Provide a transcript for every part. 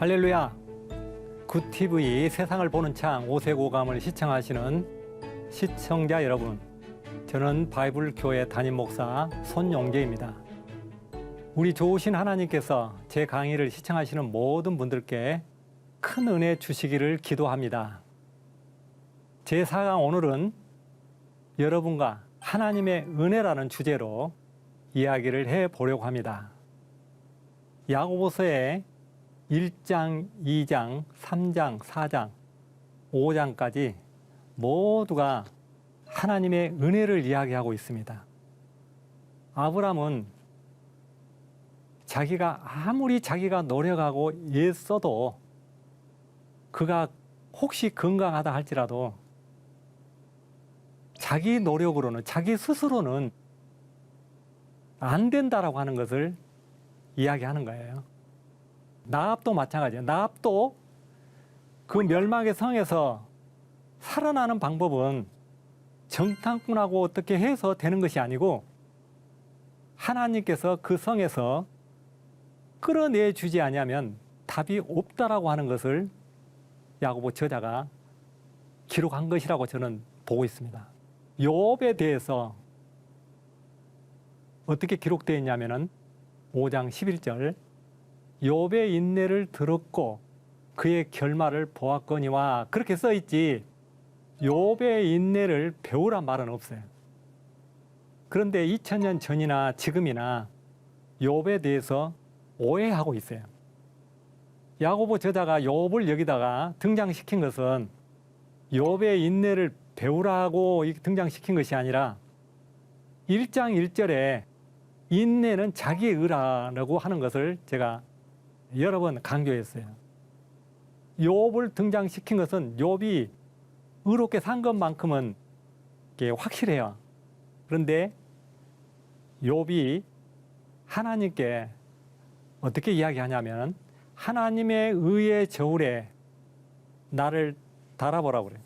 할렐루야! 굿TV 세상을 보는 창 5색 5감을 시청하시는 시청자 여러분, 저는 바이블 교회 담임 목사 손용재입니다. 우리 좋으신 하나님께서 제 강의를 시청하시는 모든 분들께 큰 은혜 주시기를 기도합니다. 제4강 오늘은 여러분과 하나님의 은혜라는 주제로 이야기를 해보려고 합니다. 야고보서의 1장, 2장, 3장, 4장, 5장까지 모두가 하나님의 은혜를 이야기하고 있습니다. 아브람은 아무리 자기가 노력하고 애써도 그가 혹시 건강하다 할지라도 자기 노력으로는, 자기 스스로는 안 된다라고 하는 것을 이야기하는 거예요. 나압도 마찬가지예요. 나압도 그 멸망의 성에서 살아나는 방법은 정탐꾼하고 어떻게 해서 되는 것이 아니고 하나님께서 그 성에서 끌어내 주지 아니하면 답이 없다라고 하는 것을 야고보 저자가 기록한 것이라고 저는 보고 있습니다. 욥에 대해서 어떻게 기록되어 있냐면은 5장 11절, 욥의 인내를 들었고 그의 결말을 보았거니와, 그렇게 써 있지 욥의 인내를 배우란 말은 없어요. 그런데 2000년 전이나 지금이나 욥에 대해서 오해하고 있어요. 야고보 저자가 욥을 여기다가 등장시킨 것은 욥의 인내를 배우라고 등장시킨 것이 아니라 1장 1절에 인내는 자기의 의라고 하는 것을 제가 여러 번 강조했어요. 욥을 등장시킨 것은 욥이 의롭게 산 것만큼은 확실해요. 그런데 욥이 하나님께 어떻게 이야기하냐면 하나님의 의의 저울에 나를 달아보라고 그래요.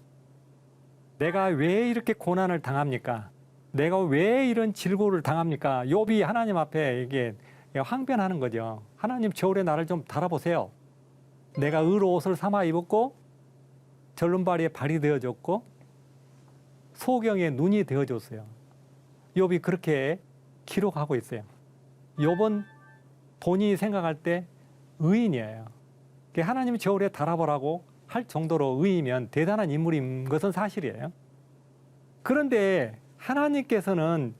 내가 왜 이렇게 고난을 당합니까? 내가 왜 이런 질고를 당합니까? 욥이 하나님 앞에 이게 항변하는 거죠. 하나님 저울에 나를 좀 달아보세요. 내가 의로 옷을 삼아 입었고 절름발이에 발이 되어졌고 소경에 눈이 되어졌어요. 욥이 그렇게 기록하고 있어요. 욥은 본인이 생각할 때 의인이에요. 하나님 저울에 달아보라고 할 정도로 의이면 대단한 인물인 것은 사실이에요. 그런데 하나님께서는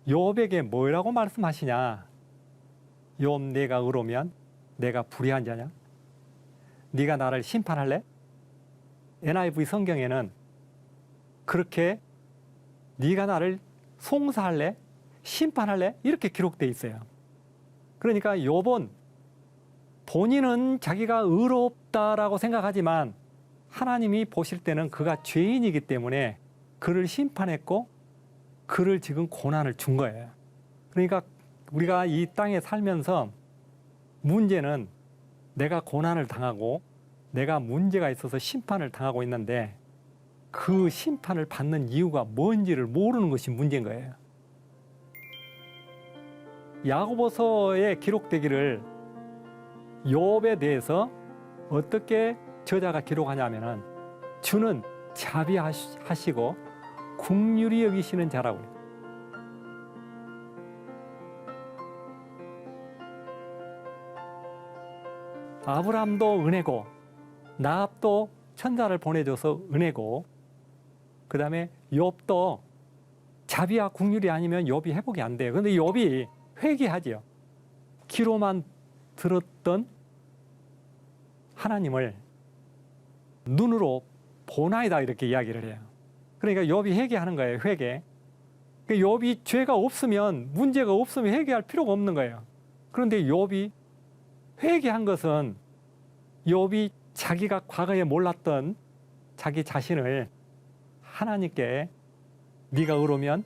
욥에게 뭐라고 말씀하시냐? 욥, 내가 의로우면 내가 불의한 자냐? 네가 나를 심판할래? NIV 성경에는 그렇게 네가 나를 송사할래? 심판할래? 이렇게 기록되어 있어요. 그러니까 욥은 본인은 자기가 의롭다라고 생각하지만 하나님이 보실 때는 그가 죄인이기 때문에 그를 심판했고 그를 지금 고난을 준 거예요. 그러니까 우리가 이 땅에 살면서 문제는 내가 고난을 당하고 내가 문제가 있어서 심판을 당하고 있는데 그 심판을 받는 이유가 뭔지를 모르는 것이 문제인 거예요. 야고보서에 기록되기를 욥에 대해서 어떻게 저자가 기록하냐면은 주는 자비하시고 긍휼히 여기시는 자라고 해요. 아브람도 은혜고 나압도 천사를 보내줘서 은혜고 그 다음에 욥도 자비와 긍휼이 아니면 욥이 회복이 안 돼요. 그런데 욥이 회개하지요. 귀로만 들었던 하나님을 눈으로 보나이다 이렇게 이야기를 해요. 그러니까 욥이 회개하는 거예요. 회개. 욥이 죄가 없으면, 문제가 없으면 회개할 필요가 없는 거예요. 그런데 욥이 회개한 것은 욥이 자기가 과거에 몰랐던 자기 자신을 하나님께 네가 의로우면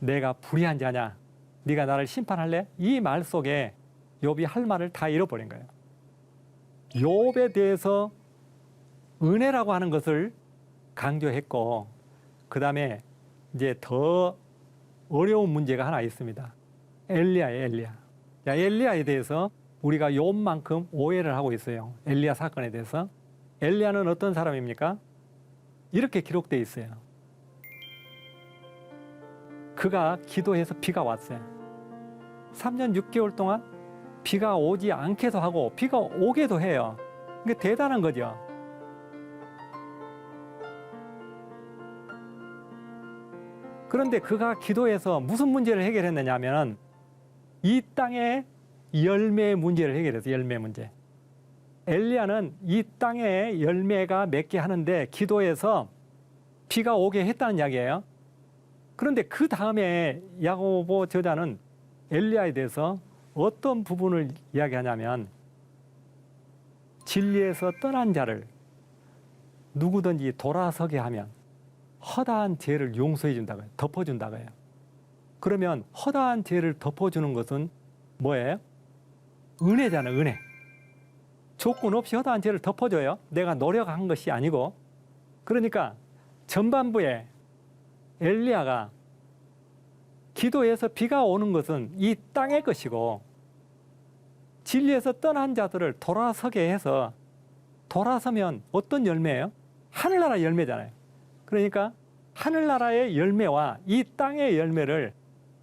내가 불의한 자냐? 네가 나를 심판할래? 이 말 속에 욥이 할 말을 다 잃어버린 거예요. 욥에 대해서 은혜라고 하는 것을 강조했고 그 다음에 이제 더 어려운 문제가 하나 있습니다. 엘리야에 대해서 우리가 요만큼 오해를 하고 있어요. 엘리야 사건에 대해서. 엘리야는 어떤 사람입니까? 이렇게 기록되어 있어요. 그가 기도해서 비가 왔어요. 3년 6개월 동안 비가 오지 않게도 하고 비가 오게도 해요. 이게 대단한 거죠. 그런데 그가 기도해서 무슨 문제를 해결했느냐 하면 이 땅의 열매의 문제를 해결했어요. 열매 문제. 엘리야는 이 땅에 열매가 맺게 하는데 기도해서 비가 오게 했다는 이야기예요. 그런데 그 다음에 야고보 저자는 엘리야에 대해서 어떤 부분을 이야기하냐면 진리에서 떠난 자를 누구든지 돌아서게 하면 허다한 죄를 용서해 준다고요. 덮어준다고요. 그러면 허다한 죄를 덮어주는 것은 뭐예요? 은혜잖아요. 은혜. 조건 없이 허다한 죄를 덮어줘요. 내가 노력한 것이 아니고. 그러니까 전반부에 엘리야가 기도해서 비가 오는 것은 이 땅의 것이고 진리에서 떠난 자들을 돌아서게 해서 돌아서면 어떤 열매예요? 하늘나라 열매잖아요. 그러니까 하늘나라의 열매와 이 땅의 열매를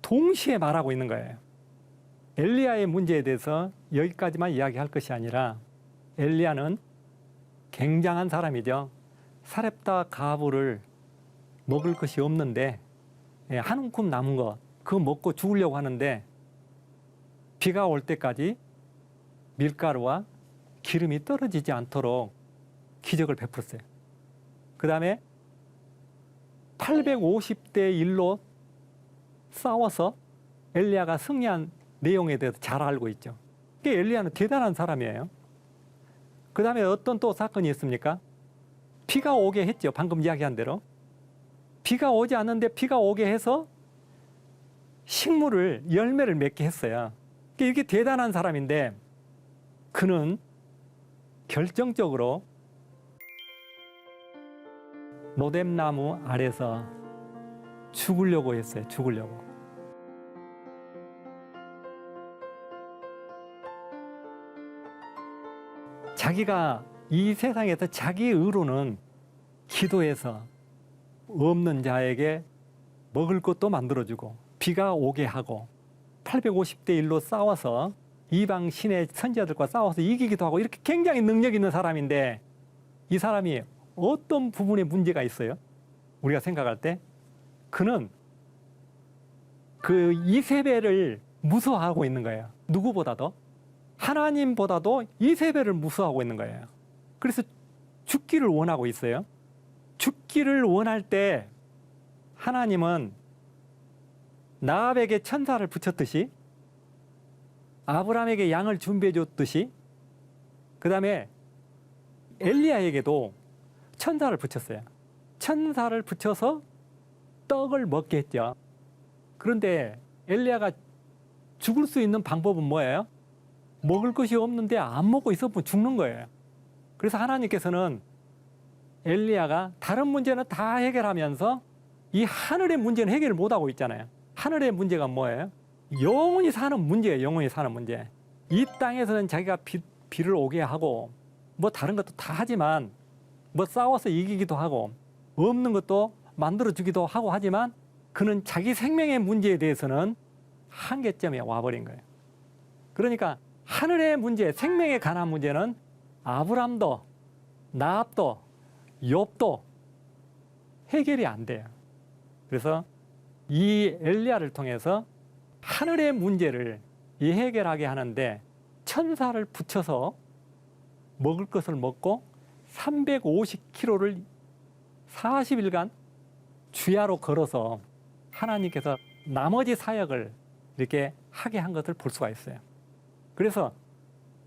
동시에 말하고 있는 거예요. 엘리야의 문제에 대해서 여기까지만 이야기할 것이 아니라 엘리야는 굉장한 사람이죠. 사렙다 가부를 먹을 것이 없는데 한 움큼 남은 거 그거 먹고 죽으려고 하는데 비가 올 때까지 밀가루와 기름이 떨어지지 않도록 기적을 베풀었어요. 그 다음에 850대 1로 싸워서 엘리야가 승리한 내용에 대해서 잘 알고 있죠. 엘리야는 대단한 사람이에요. 그 다음에 어떤 또 사건이 있습니까? 비가 오게 했죠. 방금 이야기한 대로. 비가 오지 않는데 비가 오게 해서 식물을 열매를 맺게 했어요. 이게 대단한 사람인데 그는 결정적으로 로뎀나무 아래서 죽으려고 했어요. 죽으려고. 자기가 이 세상에서 자기 의로는 기도해서 없는 자에게 먹을 것도 만들어주고 비가 오게 하고 850대 1로 싸워서 이방 신의 선지자들과 싸워서 이기기도 하고 이렇게 굉장히 능력 있는 사람인데 이 사람이 어떤 부분에 문제가 있어요? 우리가 생각할 때 그는 그 이세벨을 무서워하고 있는 거예요. 누구보다도 하나님보다도 이세벨을 무서워하고 있는 거예요. 그래서 죽기를 원하고 있어요. 죽기를 원할 때 하나님은 나압에게 천사를 붙였듯이 아브라함에게 양을 준비해 줬듯이 그 다음에 엘리야에게도 천사를 붙였어요. 천사를 붙여서 떡을 먹게 했죠. 그런데 엘리야가 죽을 수 있는 방법은 뭐예요? 먹을 것이 없는데 안 먹고 있으면 죽는 거예요. 그래서 하나님께서는 엘리야가 다른 문제는 다 해결하면서 이 하늘의 문제는 해결을 못하고 있잖아요. 하늘의 문제가 뭐예요? 영원히 사는 문제예요. 영원히 사는 문제. 이 땅에서는 자기가 비를 오게 하고 뭐 다른 것도 다 하지만 뭐 싸워서 이기기도 하고 없는 것도 만들어주기도 하고 하지만 그는 자기 생명의 문제에 대해서는 한계점에 와버린 거예요. 그러니까 하늘의 문제, 생명에 관한 문제는 아브람도 나압도 욥도 해결이 안 돼요. 그래서 이 엘리야를 통해서 하늘의 문제를 해결하게 하는데 천사를 붙여서 먹을 것을 먹고 350km를 40일간 주야로 걸어서 하나님께서 나머지 사역을 이렇게 하게 한 것을 볼 수가 있어요. 그래서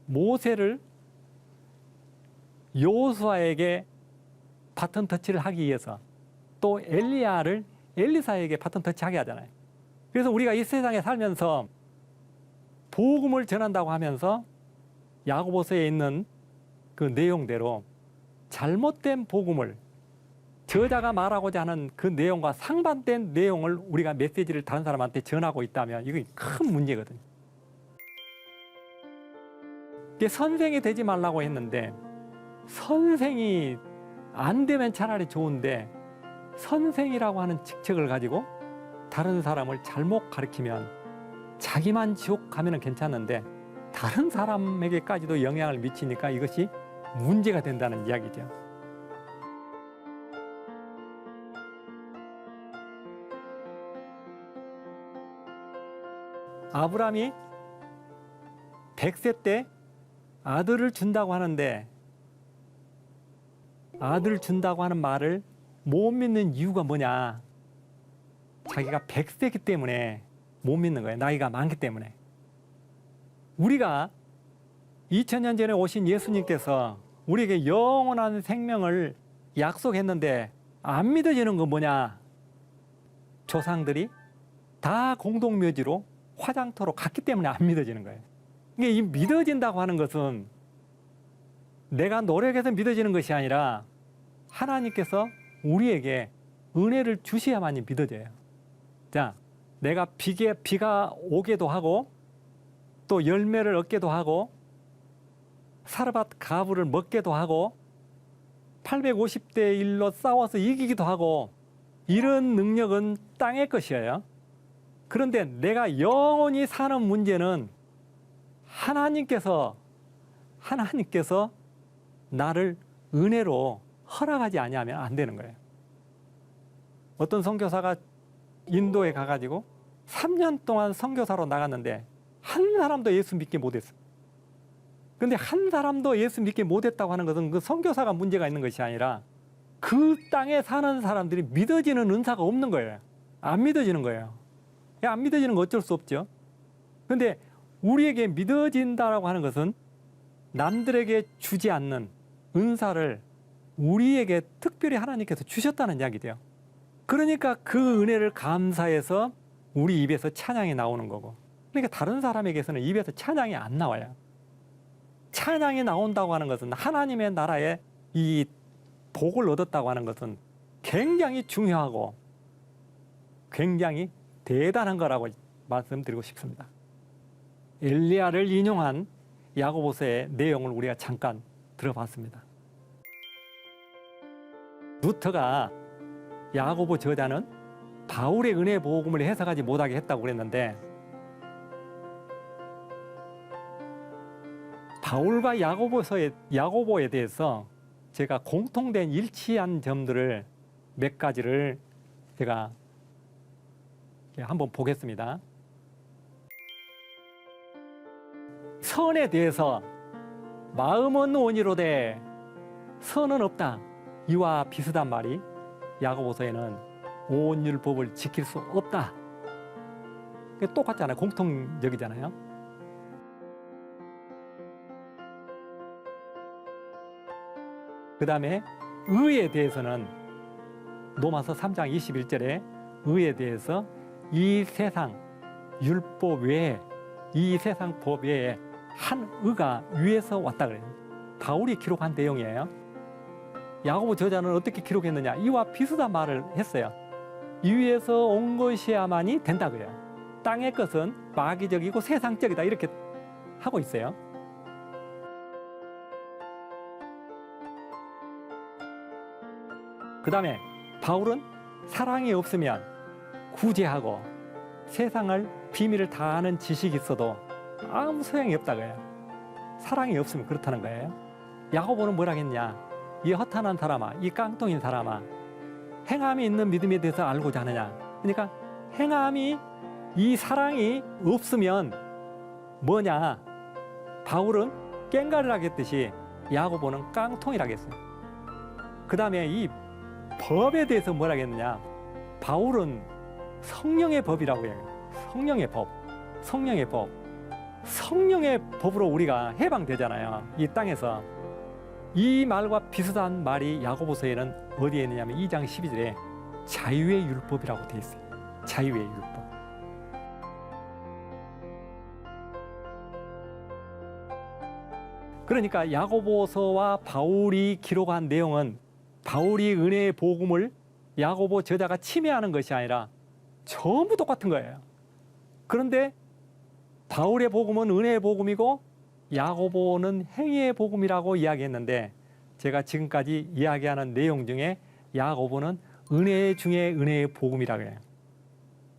모세를 여호수아에게 바톤 터치를 하기 위해서 또 엘리야를 엘리사에게 바톤 터치하게 하잖아요. 그래서 우리가 이 세상에 살면서 복음을 전한다고 하면서 야고보서에 있는 그 내용대로 잘못된 복음을 저자가 말하고자 하는 그 내용과 상반된 내용을 우리가 메시지를 다른 사람한테 전하고 있다면 이건 큰 문제거든요. 선생이 되지 말라고 했는데 선생이 안 되면 차라리 좋은데 선생이라고 하는 직책을 가지고 다른 사람을 잘못 가르치면 자기만 지옥 가면 괜찮은데 다른 사람에게까지도 영향을 미치니까 이것이 문제가 된다는 이야기죠. 아브라함이 100세 때 아들을 준다고 하는데 아들 준다고 하는 말을 못 믿는 이유가 뭐냐? 자기가 100세기 때문에 못 믿는 거예요. 나이가 많기 때문에. 우리가 2000년 전에 오신 예수님께서 우리에게 영원한 생명을 약속했는데 안 믿어지는 건 뭐냐? 조상들이 다 공동묘지로 화장터로 갔기 때문에 안 믿어지는 거예요. 이게 이 믿어진다고 하는 것은 내가 노력해서 믿어지는 것이 아니라 하나님께서 우리에게 은혜를 주셔야만이 믿어져요. 자, 내가 비가 오게도 하고 또 열매를 얻게도 하고 사르밧 가부를 먹게도 하고 850대 1로 싸워서 이기기도 하고 이런 능력은 땅의 것이에요. 그런데 내가 영원히 사는 문제는 하나님께서 나를 은혜로 허락하지 아니하면 안 되는 거예요. 어떤 선교사가 인도에 가가지고 3년 동안 선교사로 나갔는데 한 사람도 예수 믿게 못했어요. 그런데 한 사람도 예수 믿게 못했다고 하는 것은 그 선교사가 문제가 있는 것이 아니라 그 땅에 사는 사람들이 믿어지는 은사가 없는 거예요. 안 믿어지는 거예요. 안 믿어지는 거 어쩔 수 없죠. 그런데 우리에게 믿어진다라고 하는 것은 남들에게 주지 않는 은사를 우리에게 특별히 하나님께서 주셨다는 이야기돼요. 그러니까 그 은혜를 감사해서 우리 입에서 찬양이 나오는 거고, 그러니까 다른 사람에게서는 입에서 찬양이 안 나와요. 찬양이 나온다고 하는 것은 하나님의 나라에 이 복을 얻었다고 하는 것은 굉장히 중요하고 굉장히 대단한 거라고 말씀드리고 싶습니다. 엘리야를 인용한 야고보서의 내용을 우리가 잠깐 들어봤습니다. 루터가 야고보 저자는 바울의 은혜 복음을 해석하지 못하게 했다고 그랬는데 바울과 야고보에 대해서 제가 공통된 일치한 점들을 몇 가지를 제가 한번 보겠습니다. 선에 대해서 마음은 원이로되 선은 없다. 이와 비슷한 말이 야고보서에는 온율법을 지킬 수 없다. 똑같잖아요. 공통적이잖아요. 그 다음에 의에 대해서는 로마서 3장 21절에 의에 대해서 이 세상 율법 외에 이 세상 법 외에 한 의가 위에서 왔다 그래요. 바울이 기록한 내용이에요. 야고보 저자는 어떻게 기록했느냐? 이와 비슷한 말을 했어요. 이 위에서 온 것이야만이 된다 그래요. 땅의 것은 마귀적이고 세상적이다 이렇게 하고 있어요. 그 다음에 바울은 사랑이 없으면 구제하고 세상을 비밀을 다 아는 지식이 있어도 아무 소용이 없다 그래요. 사랑이 없으면 그렇다는 거예요. 야고보는 뭐라 했냐? 이 허탄한 사람아, 이 깡통인 사람아, 행함이 있는 믿음에 대해서 알고자 하느냐? 그러니까 행함이 이 사랑이 없으면 뭐냐? 바울은 깽가리라 했듯이 야고보는 깡통이라 했어요. 그 다음에 이 법에 대해서 뭐라 했느냐? 바울은 성령의 법이라고 해요. 성령의 법, 성령의 법. 성령의 법으로 우리가 해방되잖아요. 이 땅에서. 이 말과 비슷한 말이 야고보서에는 어디에 있느냐면 2장 12절에 자유의 율법이라고 되어 있어요. 자유의 율법. 그러니까 야고보서와 바울이 기록한 내용은 바울이 은혜의 복음을 야고보 저자가 침해하는 것이 아니라 전부 똑같은 거예요. 그런데 바울의 복음은 은혜의 복음이고 야고보는 행위의 복음이라고 이야기했는데 제가 지금까지 이야기하는 내용 중에 야고보는 은혜 중에 은혜의 복음이라고 해요.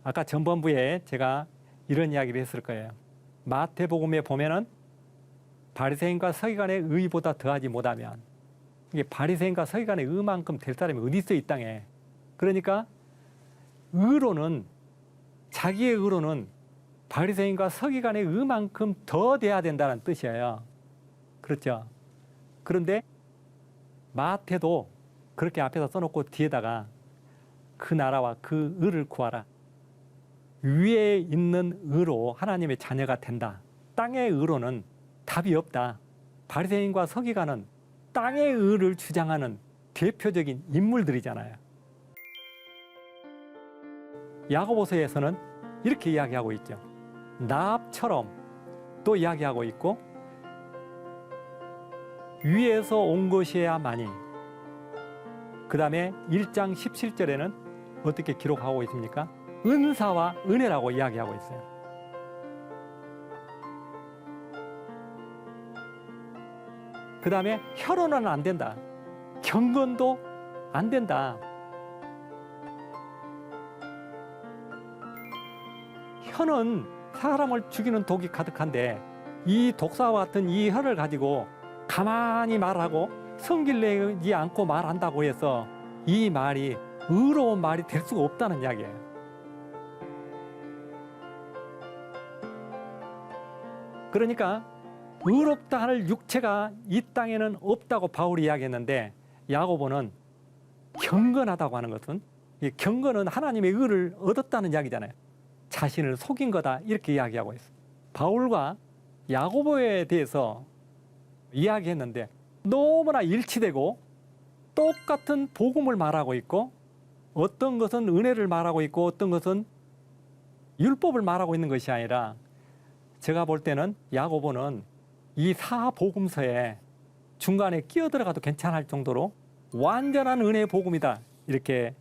아까 전반부에 제가 이런 이야기를 했을 거예요. 마태복음에 보면은 바리새인과 서기관의 의보다 더하지 못하면, 이게 바리새인과 서기관의 의만큼 될 사람이 어디 있어 이 땅에. 그러니까 의로는, 자기의 의로는 바리새인과 서기관의 의만큼 더 돼야 된다는 뜻이에요. 그렇죠? 그런데 마태도 그렇게 앞에다 써놓고 뒤에다가 그 나라와 그 의를 구하라. 위에 있는 의로 하나님의 자녀가 된다. 땅의 의로는 답이 없다. 바리새인과 서기관은 땅의 의를 주장하는 대표적인 인물들이잖아요. 야고보서에서는 이렇게 이야기하고 있죠. 나합처럼 또 이야기하고 있고, 위에서 온 것이야만이. 그 다음에 1장 17절에는 어떻게 기록하고 있습니까? 은사와 은혜라고 이야기하고 있어요. 그 다음에 혈언은 안 된다. 경건도 안 된다. 혀는 사람을 죽이는 독이 가득한데 이 독사와 같은 이 혀를 가지고 가만히 말하고 성질 내지 않고 말한다고 해서 이 말이 의로운 말이 될 수가 없다는 이야기예요. 그러니까 의롭다 할 육체가 이 땅에는 없다고 바울이 이야기했는데, 야고보는 경건하다고 하는 것은, 이 경건은 하나님의 의를 얻었다는 이야기잖아요. 자신을 속인 거다 이렇게 이야기하고 있어요. 바울과 야고보에 대해서 이야기했는데 너무나 일치되고 똑같은 복음을 말하고 있고, 어떤 것은 은혜를 말하고 있고 어떤 것은 율법을 말하고 있는 것이 아니라, 제가 볼 때는 야고보는 이 사복음서에 중간에 끼어들어가도 괜찮을 정도로 완전한 은혜의 복음이다 이렇게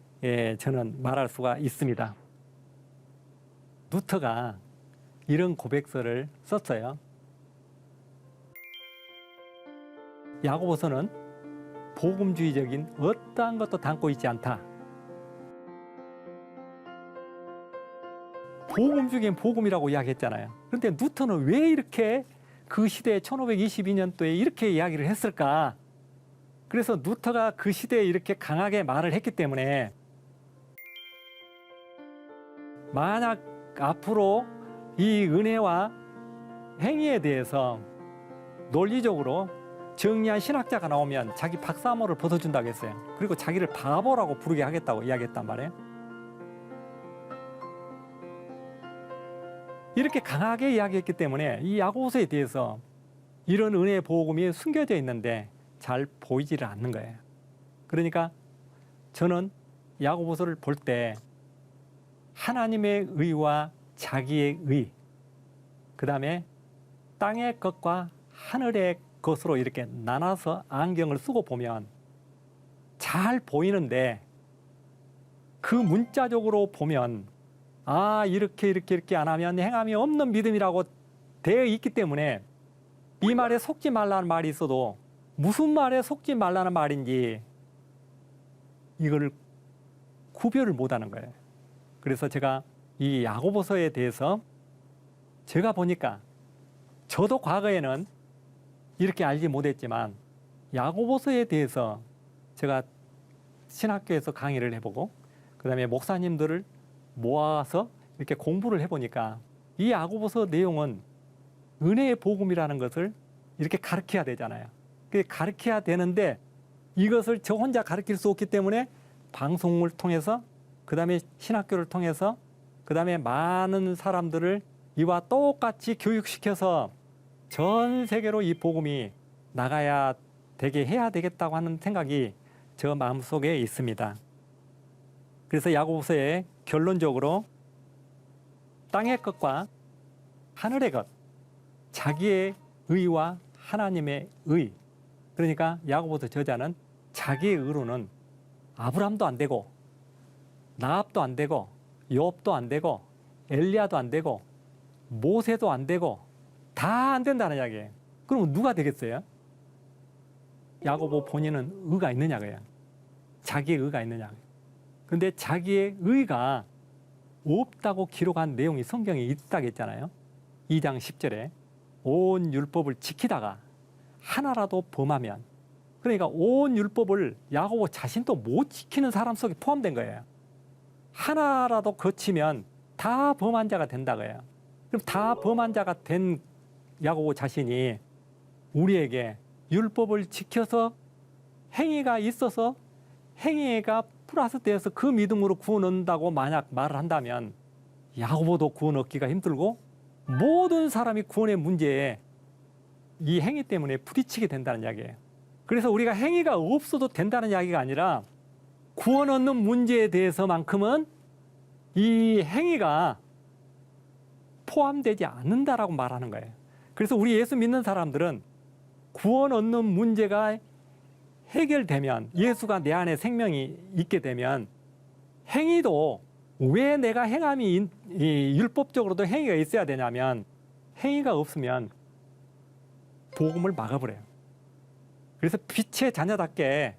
저는 말할 수가 있습니다. 루터가 이런 고백서를 썼어요. 야고보서는 복음주의적인 어떠한 것도 담고 있지 않다. 복음주의는 복음이라고 이야기했잖아요. 그런데 루터는 왜 이렇게 그 시대에 1522년도에 이렇게 이야기를 했을까? 그래서 루터가 그 시대에 이렇게 강하게 말을 했기 때문에, 만약 앞으로 이 은혜와 행위에 대해서 논리적으로 정리한 신학자가 나오면 자기 박사모를 벗어준다고 했어요. 그리고 자기를 바보라고 부르게 하겠다고 이야기했단 말이에요. 이렇게 강하게 이야기했기 때문에 이 야고보서에 대해서 이런 은혜의 복음이 숨겨져 있는데 잘 보이지를 않는 거예요. 그러니까 저는 야고보서를 볼 때 하나님의 의와 자기의 의, 그 다음에 땅의 것과 하늘의 것으로 이렇게 나눠서 안경을 쓰고 보면 잘 보이는데, 그 문자적으로 보면 이렇게 안 하면 행함이 없는 믿음이라고 되어 있기 때문에 이 말에 속지 말라는 말이 있어도 무슨 말에 속지 말라는 말인지 이거를 구별을 못하는 거예요. 그래서 제가 이 야고보서에 대해서 제가 보니까, 저도 과거에는 이렇게 알지 못했지만 야고보서에 대해서 제가 신학교에서 강의를 해보고 그 다음에 목사님들을 모아서 이렇게 공부를 해보니까 이 야고보서 내용은 은혜의 복음이라는 것을 이렇게 가르쳐야 되잖아요. 가르쳐야 되는데 이것을 저 혼자 가르칠 수 없기 때문에 방송을 통해서, 그 다음에 신학교를 통해서, 그 다음에 많은 사람들을 이와 똑같이 교육시켜서 전 세계로 이 복음이 나가야 되게 해야 되겠다고 하는 생각이 저 마음속에 있습니다. 그래서 야고보서에 결론적으로 땅의 것과 하늘의 것, 자기의 의와 하나님의 의, 그러니까 야고보서 저자는 자기의 의로는 아브람도 안 되고 나합도 안 되고 욥도 안 되고 엘리야도 안 되고 모세도 안 되고 다 안 된다는 이야기예요. 그러면 누가 되겠어요? 야고보 본인은 의가 있느냐고요. 자기의 의가 있느냐. 근데 자기의 의가 없다고 기록한 내용이 성경에 있다고 했잖아요. 2장 10절에 온 율법을 지키다가 하나라도 범하면, 그러니까 온 율법을 야고보 자신도 못 지키는 사람 속에 포함된 거예요. 하나라도 거치면 다 범한 자가 된다고요. 그럼 다 범한 자가 된 야고보 자신이 우리에게 율법을 지켜서 행위가 있어서 행위가 플러스 되어서 그 믿음으로 구원 얻는다고 만약 말을 한다면 야고보도 구원 얻기가 힘들고 모든 사람이 구원의 문제에 이 행위 때문에 부딪히게 된다는 이야기예요. 그래서 우리가 행위가 없어도 된다는 이야기가 아니라 구원 얻는 문제에 대해서만큼은 이 행위가 포함되지 않는다라고 말하는 거예요. 그래서 우리 예수 믿는 사람들은 구원 얻는 문제가 해결되면, 예수가 내 안에 생명이 있게 되면 행위도 왜 내가 행함이 율법적으로도 행위가 있어야 되냐면 행위가 없으면 복음을 막아버려요. 그래서 빛의 자녀답게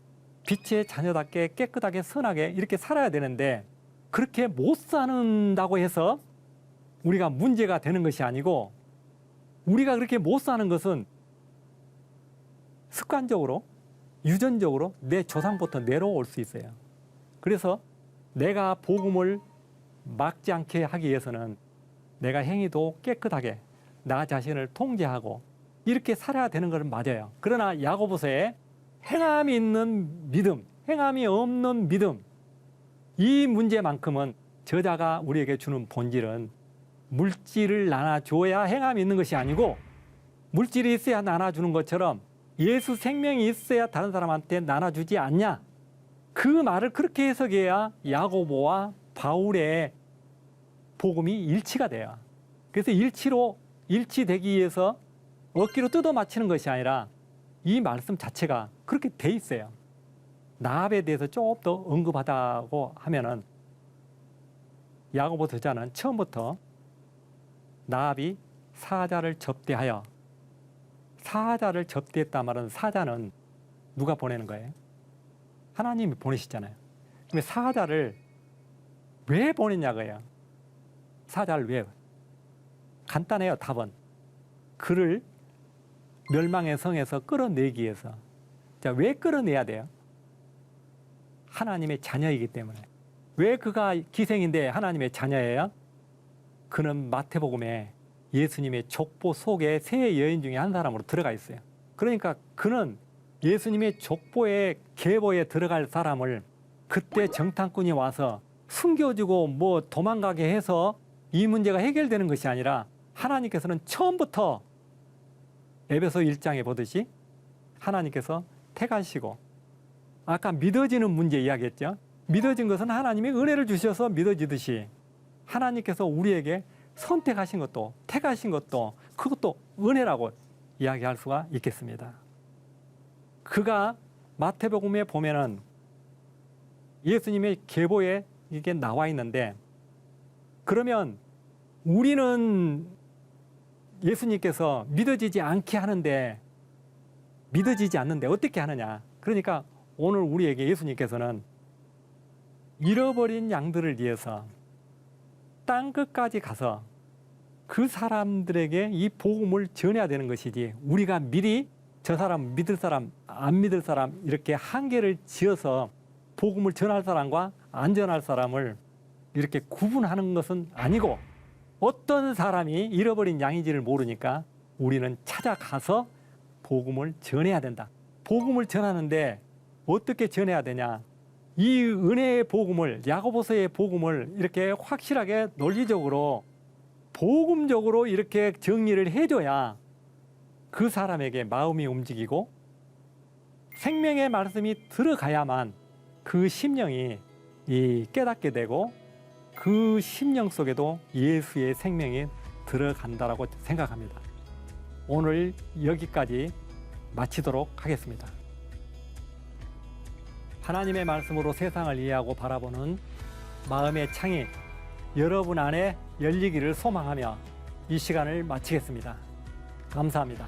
깨끗하게 선하게 이렇게 살아야 되는데 그렇게 못 사는다고 해서 우리가 문제가 되는 것이 아니고, 우리가 그렇게 못 사는 것은 습관적으로 유전적으로 내 조상부터 내려올 수 있어요. 그래서 내가 복음을 막지 않게 하기 위해서는 내가 행위도 깨끗하게 나 자신을 통제하고 이렇게 살아야 되는 것은 맞아요. 그러나 야고보서에 행함이 있는 믿음, 행함이 없는 믿음, 이 문제만큼은 저자가 우리에게 주는 본질은 물질을 나눠줘야 행함이 있는 것이 아니고, 물질이 있어야 나눠주는 것처럼 예수 생명이 있어야 다른 사람한테 나눠주지 않냐. 그 말을 그렇게 해석해야 야고보와 바울의 복음이 일치가 돼요. 그래서 일치되기 위해서 억지로 뜯어 맞히는 것이 아니라 이 말씀 자체가 그렇게 돼 있어요. 나합에 대해서 조금 더 언급하다고 하면은 야고보 저자는 처음부터 나합이 사자를 접대하여, 사자를 접대했다 말은 사자는 누가 보내는 거예요? 하나님이 보내시잖아요. 근데 사자를 왜 보냈냐고요? 사자를 왜? 간단해요, 답은. 그를 멸망의 성에서 끌어내기 위해서. 자, 왜 끌어내야 돼요? 하나님의 자녀이기 때문에. 왜 그가 기생인데 하나님의 자녀예요? 그는 마태복음에 예수님의 족보 속에 세 여인 중에 한 사람으로 들어가 있어요. 그러니까 그는 예수님의 족보의 계보에 들어갈 사람을 그때 정탐꾼이 와서 숨겨주고 뭐 도망가게 해서 이 문제가 해결되는 것이 아니라 하나님께서는 처음부터 에베소 1장에 보듯이 하나님께서 택하시고, 아까 믿어지는 문제 이야기했죠. 믿어진 것은 하나님이 은혜를 주셔서 믿어지듯이 하나님께서 우리에게 선택하신 것도 택하신 것도 그것도 은혜라고 이야기할 수가 있겠습니다. 그가 마태복음에 보면은 예수님의 계보에 이게 나와 있는데, 그러면 우리는 예수님께서 믿어지지 않게 하는데, 믿어지지 않는데 어떻게 하느냐. 그러니까 오늘 우리에게 예수님께서는 잃어버린 양들을 위해서 땅 끝까지 가서 그 사람들에게 이 복음을 전해야 되는 것이지, 우리가 미리 저 사람 믿을 사람 안 믿을 사람 이렇게 한계를 지어서 복음을 전할 사람과 안 전할 사람을 이렇게 구분하는 것은 아니고, 어떤 사람이 잃어버린 양인지를 모르니까 우리는 찾아가서 복음을 전해야 된다. 복음을 전하는데 어떻게 전해야 되냐. 이 은혜의 복음을, 야고보서의 복음을 이렇게 확실하게 논리적으로 복음적으로 이렇게 정리를 해줘야 그 사람에게 마음이 움직이고 생명의 말씀이 들어가야만 그 심령이 깨닫게 되고 그 심령 속에도 예수의 생명이 들어간다라고 생각합니다. 오늘 여기까지 마치도록 하겠습니다. 하나님의 말씀으로 세상을 이해하고 바라보는 마음의 창이 여러분 안에 열리기를 소망하며 이 시간을 마치겠습니다. 감사합니다.